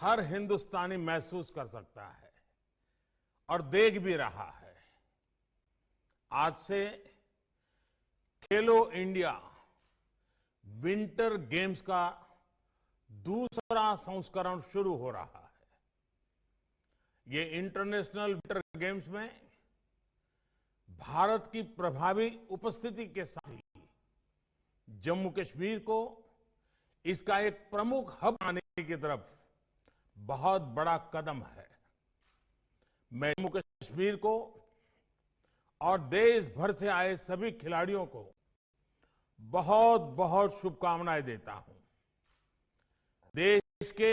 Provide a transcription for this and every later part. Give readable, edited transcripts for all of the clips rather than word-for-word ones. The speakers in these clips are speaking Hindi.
हर हिंदुस्तानी महसूस कर सकता है और देख भी रहा है। आज से खेलो इंडिया विंटर गेम्स का दूसरा संस्करण शुरू हो रहा है। ये इंटरनेशनल विंटर गेम्स में भारत की प्रभावी उपस्थिति के साथ ही जम्मू कश्मीर को इसका एक प्रमुख हब आने की तरफ बहुत बड़ा कदम है। मैं जम्मू कश्मीर को और देश भर से आए सभी खिलाड़ियों को बहुत बहुत शुभकामनाएं देता हूं। देश के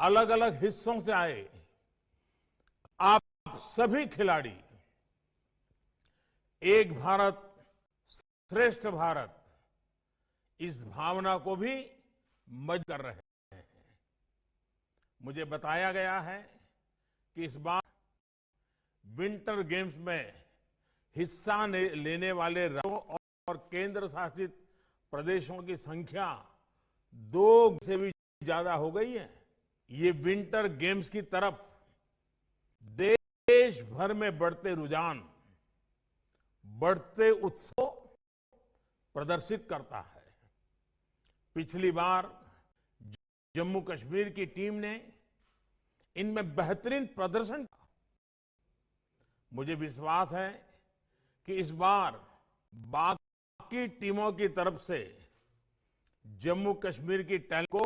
अलग अलग हिस्सों से आए आप सभी खिलाड़ी एक भारत श्रेष्ठ भारत इस भावना को भी मजबूत कर रहे हैं। मुझे बताया गया है कि इस बार विंटर गेम्स में हिस्सा लेने वाले राज्यों और केंद्र शासित प्रदेशों की संख्या 2 से भी ज्यादा हो गई है। ये विंटर गेम्स की तरफ देश भर में बढ़ते रुझान, बढ़ते उत्सव प्रदर्शित करता है। पिछली बार जम्मू कश्मीर की टीम ने इनमें बेहतरीन प्रदर्शन किया। मुझे विश्वास है कि इस बार बाकी टीमों की तरफ से जम्मू कश्मीर की टैलेंट को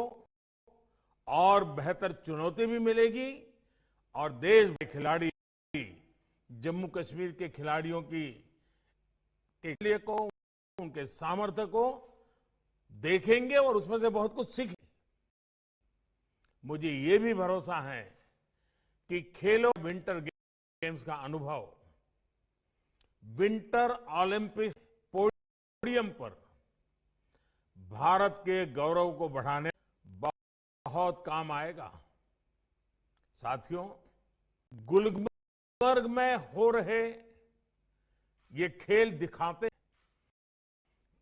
और बेहतर चुनौती भी मिलेगी और देश के खिलाड़ी जम्मू कश्मीर के खिलाड़ियों के लिए को उनके सामर्थ्य को देखेंगे और उसमें से बहुत कुछ सीखेंगे। मुझे ये भी भरोसा है कि खेलो विंटर गेम्स का अनुभव विंटर ओलंपिक्स पोडियम पर भारत के गौरव को बढ़ाने बहुत काम आएगा। साथियों, गुलमर्ग में हो रहे ये खेल दिखाते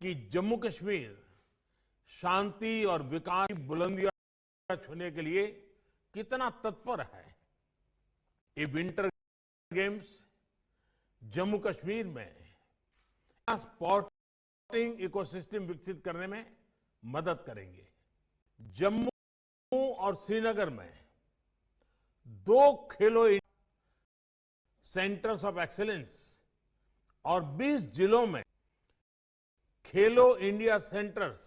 कि जम्मू कश्मीर शांति और विकास की बुलंदियां छूने के लिए कितना तत्पर है। ये विंटर गेम्स जम्मू कश्मीर में स्पोर्टिंग इकोसिस्टम विकसित करने में मदद करेंगे। जम्मू और श्रीनगर में 2 खेलो सेंटर्स ऑफ एक्सीलेंस और 20 जिलों में खेलो इंडिया सेंटर्स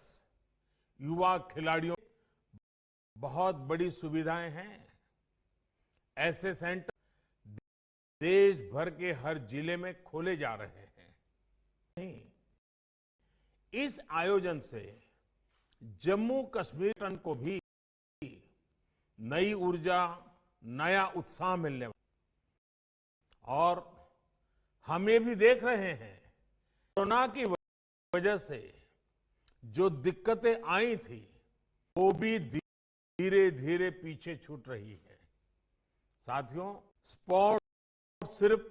युवा खिलाड़ियों बहुत बड़ी सुविधाएं हैं। ऐसे सेंटर देश भर के हर जिले में खोले जा रहे हैं। इस आयोजन से जम्मू कश्मीर को भी नई ऊर्जा, नया उत्साह मिलने वाला और हम ये भी देख रहे हैं कोरोना की वजह से जो दिक्कतें आई थी वो भी धीरे धीरे पीछे छूट रही है। साथियों, स्पोर्ट सिर्फ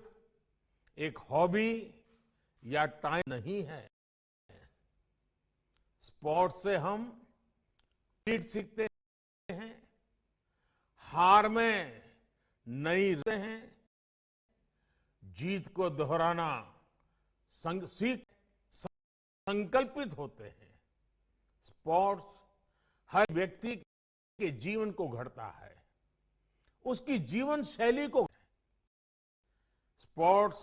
एक हॉबी या टाइम नहीं है। स्पोर्ट से हम जीत सीखते हैं, हार में नहीं रहते हैं, जीत को दोहराना संकल्पित होते हैं। स्पोर्ट्स हर व्यक्ति के जीवन को गढ़ता है, उसकी जीवन शैली को। स्पोर्ट्स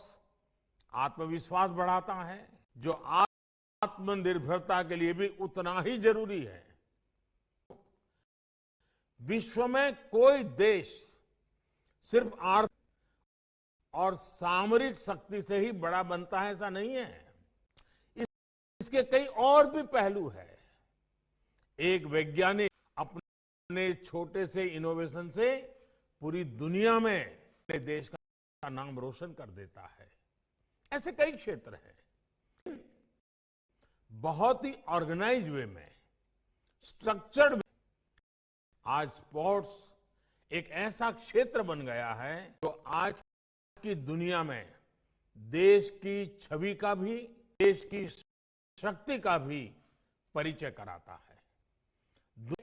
आत्मविश्वास बढ़ाता है, जो आत्मनिर्भरता के लिए भी उतना ही जरूरी है। विश्व में कोई देश सिर्फ आर्थिक और सामरिक शक्ति से ही बड़ा बनता है ऐसा नहीं है। इसके कई और भी पहलू है। एक वैज्ञानिक अपने छोटे से इनोवेशन से पूरी दुनिया में अपने देश का नाम रोशन कर देता है। ऐसे कई क्षेत्र हैं। बहुत ही ऑर्गेनाइज वे में, स्ट्रक्चर्ड, आज स्पोर्ट्स एक ऐसा क्षेत्र बन गया है जो आज की दुनिया में देश की छवि का भी, देश की शक्ति का भी परिचय कराता है।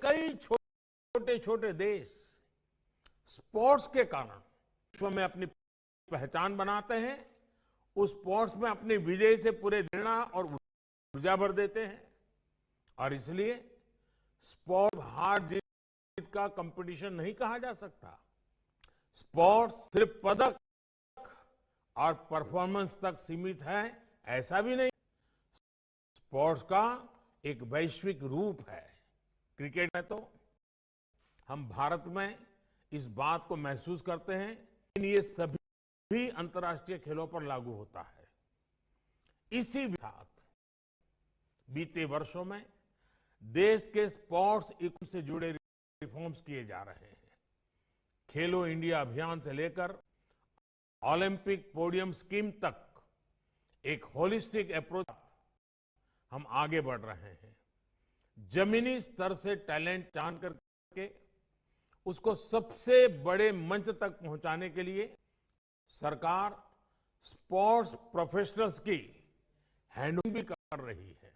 कई छोटे छोटे छोटे देश स्पोर्ट्स के कारण विश्व में अपनी पहचान बनाते हैं, उस स्पोर्ट्स में अपनी विजय से पूरे देना और ऊर्जा भर देते हैं। और इसलिए स्पोर्ट हार जीत का कंपटीशन नहीं कहा जा सकता। स्पोर्ट्स सिर्फ पदक और परफॉर्मेंस तक सीमित है, ऐसा भी नहीं। स्पोर्ट्स का एक वैश्विक रूप है। क्रिकेट में तो हम भारत में इस बात को महसूस करते हैं, लेकिन ये सभी अंतर्राष्ट्रीय खेलों पर लागू होता है। इसी साथ बीते वर्षों में देश के स्पोर्ट्स इको से जुड़े रिफॉर्म्स किए जा रहे हैं। खेलो इंडिया अभियान से लेकर ओलंपिक पोडियम स्कीम तक एक होलिस्टिक अप्रोच हम आगे बढ़ रहे हैं। जमीनी स्तर से टैलेंट जान करके उसको सबसे बड़े मंच तक पहुंचाने के लिए सरकार स्पोर्ट्स प्रोफेशनल्स की हैंडलिंग भी कर रही है।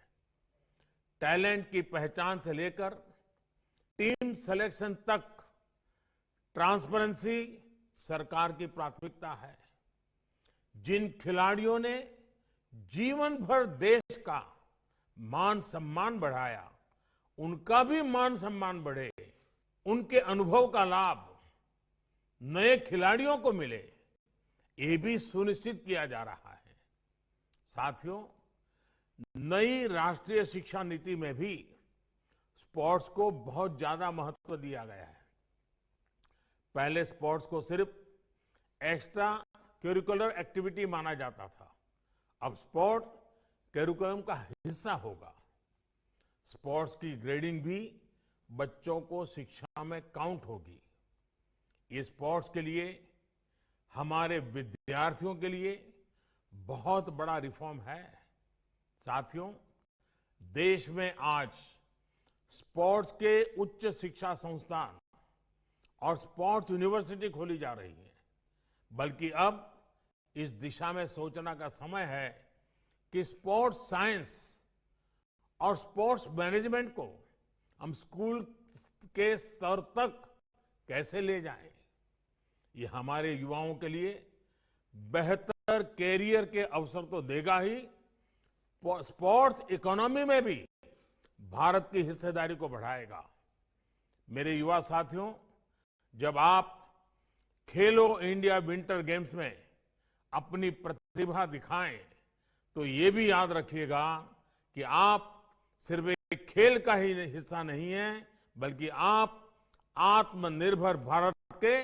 टैलेंट की पहचान से लेकर टीम सिलेक्शन तक ट्रांसपेरेंसी सरकार की प्राथमिकता है। जिन खिलाड़ियों ने जीवन भर देश का मान सम्मान बढ़ाया, उनका भी मान सम्मान बढ़े, उनके अनुभव का लाभ नए खिलाड़ियों को मिले, ये भी सुनिश्चित किया जा रहा है। साथियों, नई राष्ट्रीय शिक्षा नीति में भी स्पोर्ट्स को बहुत ज्यादा महत्व दिया गया है। पहले स्पोर्ट्स को सिर्फ एक्स्ट्रा करिकुलर एक्टिविटी माना जाता था, अब स्पोर्ट करिकुलम का हिस्सा होगा। स्पोर्ट्स की ग्रेडिंग भी बच्चों को शिक्षा में काउंट होगी। ये स्पोर्ट्स के लिए, हमारे विद्यार्थियों के लिए बहुत बड़ा रिफॉर्म है। साथियों, देश में आज स्पोर्ट्स के उच्च शिक्षा संस्थान और स्पोर्ट्स यूनिवर्सिटी खोली जा रही है। बल्कि अब इस दिशा में सोचना का समय है कि स्पोर्ट्स साइंस और स्पोर्ट्स मैनेजमेंट को हम स्कूल के स्तर तक कैसे ले जाएं। ये हमारे युवाओं के लिए बेहतर कैरियर के अवसर तो देगा ही, स्पोर्ट्स इकोनॉमी में भी भारत की हिस्सेदारी को बढ़ाएगा। मेरे युवा साथियों, जब आप खेलो इंडिया विंटर गेम्स में अपनी प्रतिभा दिखाएं, तो ये भी याद रखिएगा कि आप सिर्फ एक खेल का ही हिस्सा नहीं है, बल्कि आप आत्मनिर्भर भारत के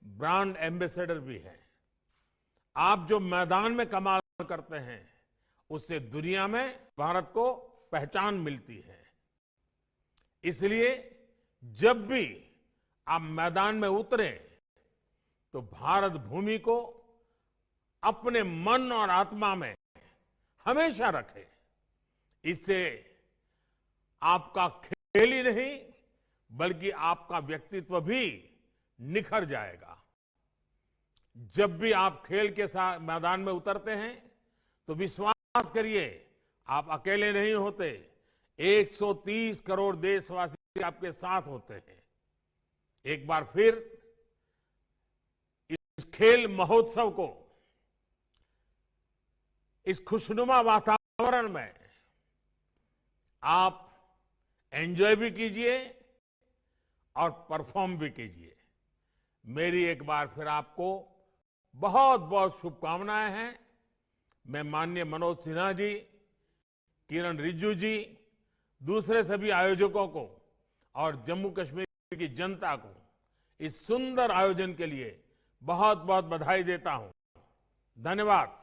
ब्रांड एम्बेसडर भी हैं। आप जो मैदान में कमाल करते हैं, उससे दुनिया में भारत को पहचान मिलती है। इसलिए जब भी आप मैदान में उतरे, तो भारत भूमि को अपने मन और आत्मा में हमेशा रखें। इससे आपका खेल ही नहीं, बल्कि आपका व्यक्तित्व भी निखर जाएगा। जब भी आप खेल के साथ मैदान में उतरते हैं, तो विश्वास करिए, आप अकेले नहीं होते। 130 करोड़ देशवासी आपके साथ होते हैं। एक बार फिर इस खेल महोत्सव को, इस खुशनुमा वातावरण में आप एंजॉय भी कीजिए और परफॉर्म भी कीजिए। मेरी एक बार फिर आपको बहुत बहुत शुभकामनाएं हैं। मैं माननीय मनोज सिन्हा जी, किरण रिजिजू जी, दूसरे सभी आयोजकों को और जम्मू कश्मीर की जनता को इस सुंदर आयोजन के लिए बहुत बहुत बधाई देता हूं। धन्यवाद।